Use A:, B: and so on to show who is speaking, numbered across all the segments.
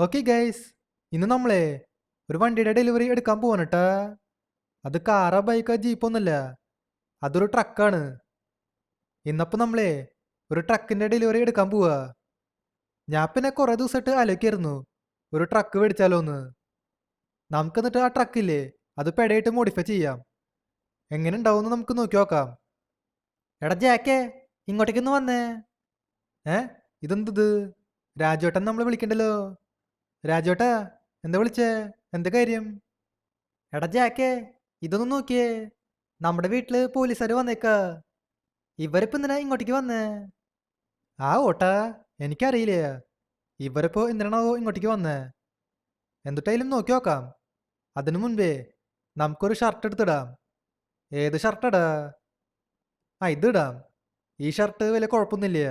A: Okay guys, ഇന്ന് നമ്മളെ ഒരു വണ്ടിയുടെ ഡെലിവറി എടുക്കാൻ പോവാണ് കേട്ടാ. അത് കാറാ ബൈക്കാ ജീപ്പൊന്നുമല്ല, അതൊരു ട്രക്കാണ്. ഇന്നപ്പോൾ നമ്മളെ ഒരു ട്രക്കിന്റെ ഡെലിവറി എടുക്കാൻ പോവാ. ഞാൻ പിന്നെ കുറേ ദിവസമായിട്ട് ആലോചിക്കായിരുന്നു ഒരു ട്രക്ക് മേടിച്ചാലോ എന്ന്. നമുക്ക് എന്നിട്ട് ആ ട്രക്കില്ലേ അത് പെടയിട്ട് മോഡിഫൈ ചെയ്യാം. എങ്ങനെ ഉണ്ടാവും നമുക്ക് നോക്കി നോക്കാം. എടാ ജാക്കേ, ഇങ്ങോട്ടേക്കൊന്ന് വന്നേ. ഏ ഇതെന്തത്? രാജുവേട്ടൻ നമ്മൾ വിളിക്കണ്ടല്ലോ. രാജുവേട്ടാ, എന്താ വിളിച്ചേ? എന്താ കാര്യം? എടാ ജാക്കേ, ഇതൊന്നും നോക്കിയേ. നമ്മുടെ വീട്ടില് പോലീസുകാർ വന്നേക്കാ. ഇവരിപ്പോ എന്തിനാ ഇങ്ങോട്ടേക്ക് വന്നേ? ആ ഓട്ടാ, എനിക്കറിയില്ലേ. ഇവരിപ്പോ എന്തിനാണോ ഇങ്ങോട്ടേക്ക് വന്നേ? എന്തിട്ടായാലും നോക്കി നോക്കാം. അതിനു മുൻപേ നമുക്കൊരു ഷർട്ട് എടുത്തിടാം. ഏത് ഷർട്ടടാ? ഇതിടാം. ഈ ഷർട്ട് വലിയ കുഴപ്പമൊന്നുമില്ല.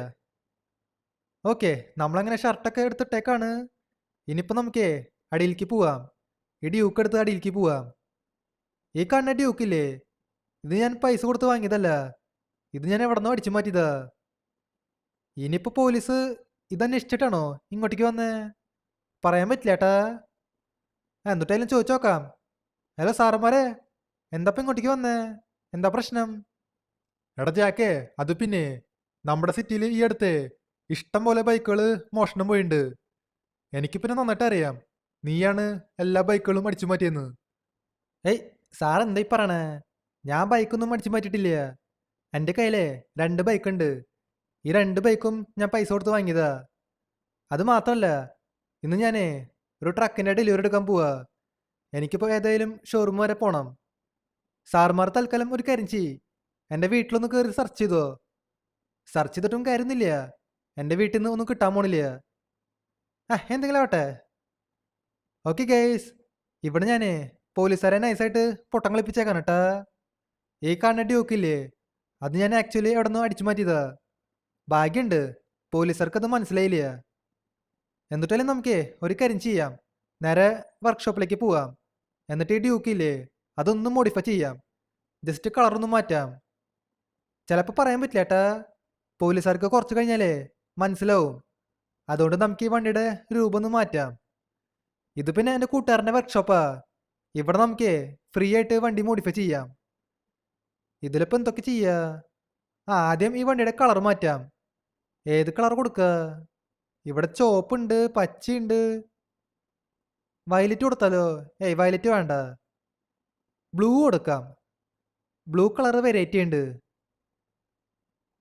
A: ഓക്കെ, നമ്മളങ്ങനെ ഷർട്ടൊക്കെ എടുത്തിട്ടേക്കാണ്. ഇനിയിപ്പോ നമുക്കേ അടിയിലേക്ക് പോവാം. ഈ ഡ്യൂക്ക് എടുത്ത് അടിയിലേക്ക് പോവാം. ഈ കാണുന്ന ഡ്യൂക്കില്ലേ, ഇത് ഞാൻ പൈസ കൊടുത്ത് വാങ്ങിയതല്ല. ഇത് ഞാൻ എവിടെ നിന്നോ അടിച്ചു മാറ്റിയതാ. ഇനിയിപ്പോ പോലീസ് ഇതന്വേഷിച്ചിട്ടാണോ ഇങ്ങോട്ടേക്ക് വന്നേ? പറയാൻ പറ്റില്ല ഏട്ടാ. എന്നിട്ടായാലും ചോദിച്ചു നോക്കാം. ഹലോ സാറന്മാരെ, എന്താ ഇങ്ങോട്ടേക്ക് വന്നേ? എന്താ പ്രശ്നം? എടാ ജാക്കേ, അത് പിന്നെ നമ്മുടെ സിറ്റിയിൽ ഈ അടുത്ത് ഇഷ്ടം പോലെ ബൈക്കുകൾ മോഷണം പോയിട്ടുണ്ട്. എനിക്ക് പിന്നെ നന്നായിട്ട് അറിയാം നീയാണ് എല്ലാ ബൈക്കുകളും അടിച്ചു മാറ്റിയെന്ന്. ഏയ്, സാർ എന്തായി പറയണേ? ഞാൻ ബൈക്കൊന്നും അടിച്ചു മാറ്റിയിട്ടില്ല. എൻ്റെ കയ്യിലെ 2 ബൈക്കുണ്ട്. ഈ 2 ബൈക്കും ഞാൻ പൈസ കൊടുത്ത് വാങ്ങിയതാ. അത് മാത്രമല്ല, ഇന്ന് ഞാനേ ഒരു ട്രക്കിൻ്റെ ഡെലിവറി എടുക്കാൻ പോവാ. എനിക്കിപ്പോൾ ഏതായാലും ഷോറൂം വരെ പോകണം. സാർമാർ തൽക്കാലം ഒരു കാര്യം ചെയ്യ്, എൻ്റെ വീട്ടിലൊന്ന് കയറി സെർച്ച് ചെയ്തോ. സെർച്ച് ചെയ്തിട്ടും കാര്യമൊന്നുമില്ല. എൻ്റെ വീട്ടിൽ നിന്ന് ഒന്നും കിട്ടാൻ പോണില്ല. എന്തെങ്കിലും ആവട്ടെ. ഓക്കെ ഗൈസ്, ഇവിടെ ഞാനേ പോലീസുകാരെ നൈസായിട്ട് പൊട്ടം കളിപ്പിച്ചേക്കാണ് കേട്ടാ. ഈ കാണുന്ന ഡ്യൂക്കില്ലേ, അത് ഞാൻ ആക്ച്വലി എവിടെ നിന്നോ അടിച്ചു മാറ്റിയതാ. ഭാഗ്യമുണ്ട് പോലീസുകാർക്ക് അത് മനസ്സിലായില്ല. എന്നിട്ടാലും നമുക്കേ ഒരു കാര്യം ചെയ്യാം. നേരെ വർക്ക്ഷോപ്പിലേക്ക് പോവാം. എന്നിട്ട് ഈ ഡ്യൂക്കില്ലേ അതൊന്നും മോഡിഫൈ ചെയ്യാം. ജസ്റ്റ് കളറൊന്നും മാറ്റാം. ചിലപ്പോൾ പറയാൻ പറ്റില്ല ഏട്ടാ. പോലീസുകാർക്ക് കുറച്ച് കഴിഞ്ഞാലേ മനസ്സിലാവും. അതുകൊണ്ട് നമുക്ക് ഈ വണ്ടിയുടെ രൂപം ഒന്ന് മാറ്റാം. ഇത് പിന്നെ എൻ്റെ കൂട്ടുകാരൻ്റെ വർക്ക്ഷോപ്പാ. ഇവിടെ നമുക്ക് ഫ്രീ ആയിട്ട് വണ്ടി മോഡിഫൈ ചെയ്യാം. ഇതിലിപ്പോൾ എന്തൊക്കെ ചെയ്യുക? ആദ്യം ഈ വണ്ടിയുടെ കളർ മാറ്റാം. ഏത് കളർ കൊടുക്കുക? ഇവിടെ ചുവപ്പുണ്ട്, പച്ചയുണ്ട്. വയലറ്റ് കൊടുത്താലോ? വയലറ്റ് വേണ്ട, ബ്ലൂ കൊടുക്കാം. ബ്ലൂ കളർ വെറൈറ്റി ഉണ്ട്.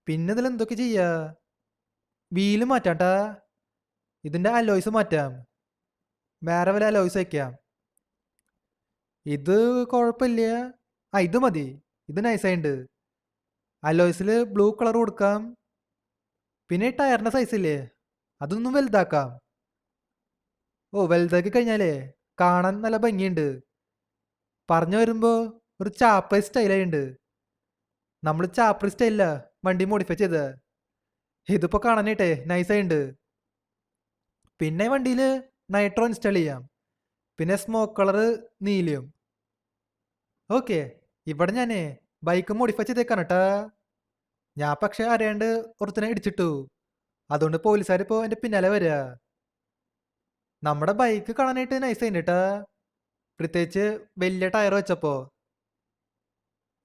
A: പിന്നെ ഇതിൽ എന്തൊക്കെ ചെയ്യുക? വീല് മാറ്റാട്ടാ. ഇതിൻ്റെ അലോയ്സ് മാറ്റാം. വേറെ വല്ല അലോയ്സ് വയ്ക്കാം. ഇത് കുഴപ്പമില്ല. ഇത് മതി. ഇത് നൈസായിട്ടുണ്ട്. അലോയ്സിൽ ബ്ലൂ കളർ കൊടുക്കാം. പിന്നെ ടയറിൻ്റെ സൈസില്ലേ അതൊന്നും വലുതാക്കാം. വലുതാക്കി കഴിഞ്ഞാലേ കാണാൻ നല്ല ഭംഗിയുണ്ട്. പറഞ്ഞു വരുമ്പോൾ ഒരു ചാപ്പ സ്റ്റൈലായിട്ടുണ്ട്. നമ്മൾ ചാപ്പർ സ്റ്റൈലില്ല വണ്ടി മോഡിഫൈ ചെയ്ത്. ഇതിപ്പോൾ കാണാനായിട്ടേ നൈസായിട്ടുണ്ട്. പിന്നെ വണ്ടിയിൽ നൈട്രോ ഇൻസ്റ്റാൾ ചെയ്യാം. പിന്നെ സ്മോക്ക് കളർ നീലയും. ഓക്കെ, ഇവിടെ ഞാനേ ബൈക്ക് മോഡിഫൈ ചെയ്തേക്കാണ് കേട്ടാ. ഞാൻ പക്ഷെ അറിയാണ്ട് ഒരുത്തനെ ഇടിച്ചിട്ടു. അതുകൊണ്ട് പോലീസുകാരിപ്പോൾ എൻ്റെ പിന്നാലെ വരിക. നമ്മുടെ ബൈക്ക് കാണാനായിട്ട് നൈസായിട്ടുണ്ട് കേട്ടാ, പ്രത്യേകിച്ച് വലിയ ടയർ വെച്ചപ്പോൾ.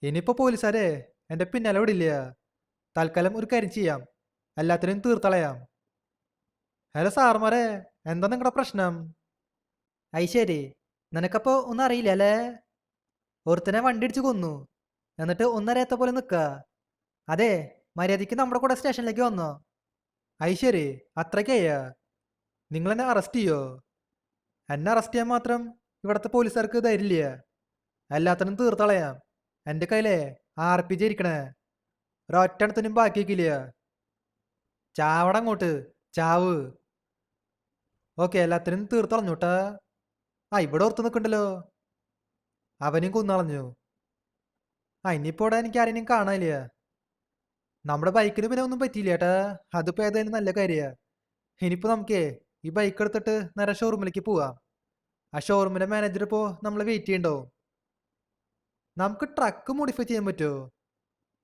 A: ഇനിയിപ്പോൾ പോലീസുകാരെ എൻ്റെ പിന്നാലെ വിടില്ല. തൽക്കാലം ഒരു കാര്യം ചെയ്യാം, എല്ലാത്തിനും തീർത്തളയാം. ഹലോ സാറുമാരെ, എന്താ നിങ്ങളുടെ പ്രശ്നം? ശരി, നിനക്കപ്പോൾ ഒന്നും അറിയില്ല അല്ലേ? ഒരുത്തനെ വണ്ടി ഇടിച്ച് കൊന്നു, എന്നിട്ട് ഒന്നറിയാത്ത പോലെ നിൽക്കുക. അതെ, മര്യാദയ്ക്ക് നമ്മുടെ കൂടെ സ്റ്റേഷനിലേക്ക് വന്നോ? ശരി, അത്രയ്ക്കയ്യ. നിങ്ങളെന്നെ അറസ്റ്റ് ചെയ്യോ? എന്നെ അറസ്റ്റ് ചെയ്യാൻ മാത്രം ഇവിടുത്തെ പോലീസുകാർക്ക് ധൈര്യമില്ല. എല്ലാത്തിനും തീർത്തളയാം. എൻ്റെ കയ്യിലേ RPG ഇരിക്കണേ, ഒരൊറ്റണത്തിനും ബാക്കി വയ്ക്കില്ല. ചാവട അങ്ങോട്ട്, ചാവ്. ഓക്കെ, എല്ലാത്തിനും തീർത്തളഞ്ഞൂട്ടാ. ഇവിടെ ഓർത്ത് നിൽക്കണ്ടല്ലോ. അവനും കൊന്നളഞ്ഞു. ഇനിയിപ്പോൾ ഇവിടെ എനിക്ക് ആരെയും കാണാനില്ല. നമ്മുടെ ബൈക്കിന് പിന്നെ ഒന്നും പറ്റിയില്ല ഏട്ടാ. അതിപ്പോൾ ഏതായാലും നല്ല കാര്യമാണ്. ഇനിയിപ്പോൾ നമുക്കേ ഈ ബൈക്ക് എടുത്തിട്ട് നേരെ ഷോറൂമിലേക്ക് പോവാം. ആ ഷോറൂമിൻ്റെ മാനേജർ ഇപ്പോൾ നമ്മളെ വെയിറ്റ് ചെയ്യണ്ടാവും. നമുക്ക് ട്രക്ക് മോഡിഫൈ ചെയ്യാൻ പറ്റുമോ?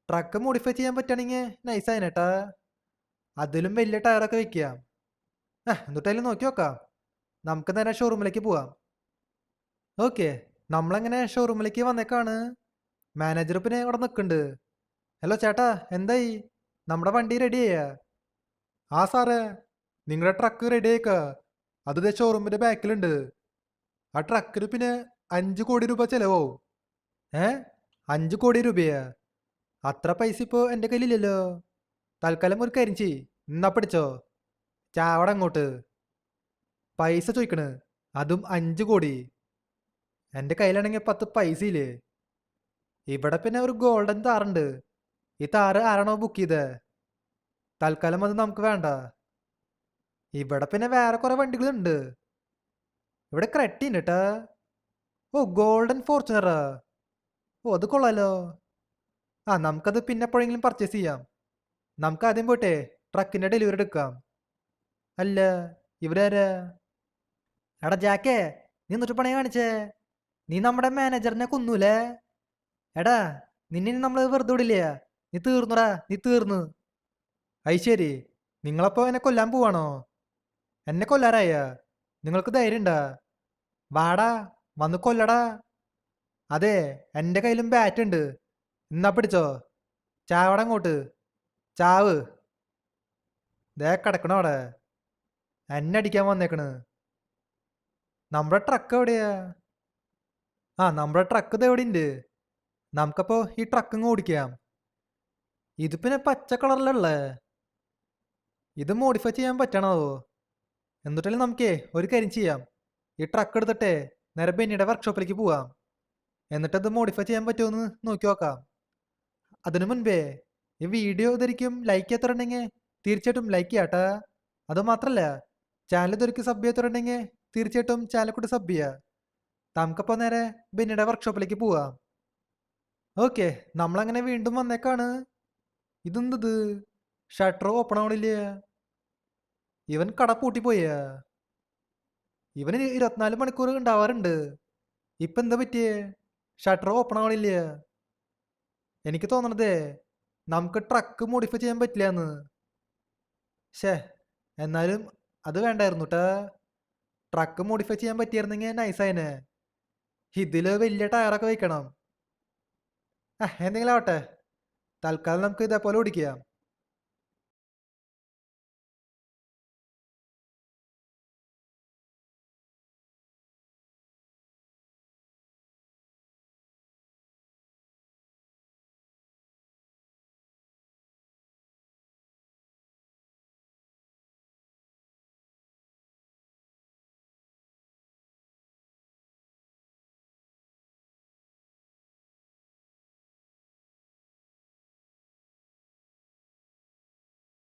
A: ട്രക്ക് മോഡിഫൈ ചെയ്യാൻ പറ്റുകയാണെങ്കിൽ നൈസായനേട്ടാ. അതിലും വലിയ ടയറൊക്കെ വെക്കാം. എന്നിട്ടായാലും നോക്കി നോക്കാം. നമുക്ക് നേരെ ഷോറൂമിലേക്ക് പോവാം. ഓക്കെ, നമ്മളങ്ങനെ ഷോറൂമിലേക്ക് വന്നേക്കാണ്. മാനേജർ പിന്നെ ഇവിടെ നിൽക്കുന്നുണ്ട്. ഹലോ ചേട്ടാ, എന്തായി? നമ്മുടെ വണ്ടി റെഡിയായ? ആ സാറേ, നിങ്ങളുടെ ട്രക്ക് റെഡിയാക്ക. അത് ദേ ഷോറൂമിന്റെ ബാക്കിലുണ്ട്. ആ ട്രക്കിന് പിന്നെ 5 കോടി രൂപ ചെലവാവും. 5 കോടി രൂപയാ? അത്ര പൈസ ഇപ്പോൾ എൻ്റെ കയ്യിലില്ലല്ലോ. തൽക്കാലം ഒരു കാര്യം ചെയ്യ്, എന്നാ പിടിച്ചോ, ചാവട അങ്ങോട്ട്. പൈസ ചോദിക്കണ്, അതും 5 കോടി. എൻ്റെ കയ്യിലാണെങ്കിൽ 10 പൈസ ഇല്ലേ. ഇവിടെ പിന്നെ ഒരു ഗോൾഡൻ താറുണ്ട്. ഈ താറ് ആരാണോ ബുക്ക് ചെയ്തേ? തൽക്കാലം അത് നമുക്ക് വേണ്ട. ഇവിടെ പിന്നെ വേറെ കുറെ വണ്ടികളുണ്ട്. ഇവിടെ ക്രെറ്റയുണ്ട് കേട്ടാ. ഓ, ഗോൾഡൻ ഫോർച്യൂണറാ. ഓ, അത് കൊള്ളാലോ. ആ, നമുക്കത് പിന്നെ എപ്പോഴെങ്കിലും പർച്ചേസ് ചെയ്യാം. നമുക്ക് ആദ്യം പോട്ടെ ട്രക്കിന്റെ ഡെലിവറി എടുക്കാം. അല്ല, ഇവരാരാ? എടാ ജാക്കേ, നീ എന്നിട്ട് പണി കാണിച്ചേ? നീ നമ്മുടെ മാനേജറിനെ കൊന്നൂലേ? എടാ, നിന്നെ നമ്മൾ വെറുതെ വിടില്ല. നീ തീർന്നുടാ, നീ തീർന്നു. അത് ശരി, നിങ്ങളപ്പോ എന്നെ കൊല്ലാൻ പോവാണോ? എന്നെ കൊല്ലാറായ? നിങ്ങൾക്ക് ധൈര്യം ഉണ്ടാ? വാടാ, വന്ന് കൊല്ലടാ. അതെ, എൻ്റെ കയ്യിലും ബാറ്റ് ഉണ്ട്. എന്നാ പിടിച്ചോ, ചാവട അങ്ങോട്ട്, ചാവ്. ദേ കിടക്കണോ അവിടെ, എന്നെ അടിക്കാൻ വന്നേക്കണ്. നമ്മുടെ ട്രക്ക് എവിടെയാ? ആ, നമ്മുടെ ട്രക്ക് ഇത് എവിടെ ഉണ്ട്? നമുക്കപ്പോ ഈ ട്രക്ക് ഓടിക്കാം. ഇത് പിന്നെ പച്ച കളറിലല്ലേ? ഇത് മോഡിഫൈ ചെയ്യാൻ പറ്റണോ? എന്നിട്ടല്ലേ നമുക്കേ ഒരു കാര്യം ചെയ്യാം. ഈ ട്രക്ക് എടുത്തിട്ടേ നേരെ ബെന്നിയുടെ വർക്ക്ഷോപ്പിലേക്ക് പോവാം. എന്നിട്ടത് മോഡിഫൈ ചെയ്യാൻ പറ്റുമോന്ന് നോക്കി നോക്കാം. അതിനു മുൻപേ ഈ വീഡിയോ ഇതായിരിക്കും ലൈക്ക് ചെയ്യാത്തവരുണ്ടെങ്കിൽ തീർച്ചയായിട്ടും ലൈക്ക് ചെയ്യാട്ടാ. അത് മാത്രല്ല, ചാനൽ ഇതൊരിക്കൽ സബ് ചെയ്യാത്തവരുണ്ടെങ്കിൽ തീർച്ചയായിട്ടും ചാനൽ കൂടി സബ് ചെയ്യുക. നമുക്കപ്പോൾ നേരെ ബെന്നിയുടെ വർക്ക്ഷോപ്പിലേക്ക് പോവാം. ഓക്കെ, നമ്മളങ്ങനെ വീണ്ടും വന്നേക്കാണ്. ഇതെന്തത്? ഷട്ടർ ഓപ്പൺ ആവണില്ല. ഇവൻ കട പൂട്ടിപ്പോയ? ഇവന് 24 മണിക്കൂർ ഉണ്ടാവാറുണ്ട്. ഇപ്പം എന്താ പറ്റിയേ? ഷട്ടർ ഓപ്പൺ ആവണില്ല. എനിക്ക് തോന്നണതേ നമുക്ക് ട്രക്ക് മോഡിഫൈ ചെയ്യാൻ പറ്റില്ല എന്ന്. ഷേ, എന്നാലും അത് വേണ്ടായിരുന്നു കേട്ടാ. ട്രക്ക് മോഡിഫൈ ചെയ്യാൻ പറ്റിയായിരുന്നെങ്കിൽ നൈസായനെ. ഇതില് വലിയ ടയറൊക്കെ വയ്ക്കണം. എന്തെങ്കിലും ആവട്ടെ, തൽക്കാലം നമുക്ക് ഇതേപോലെ ഓടിക്കാം.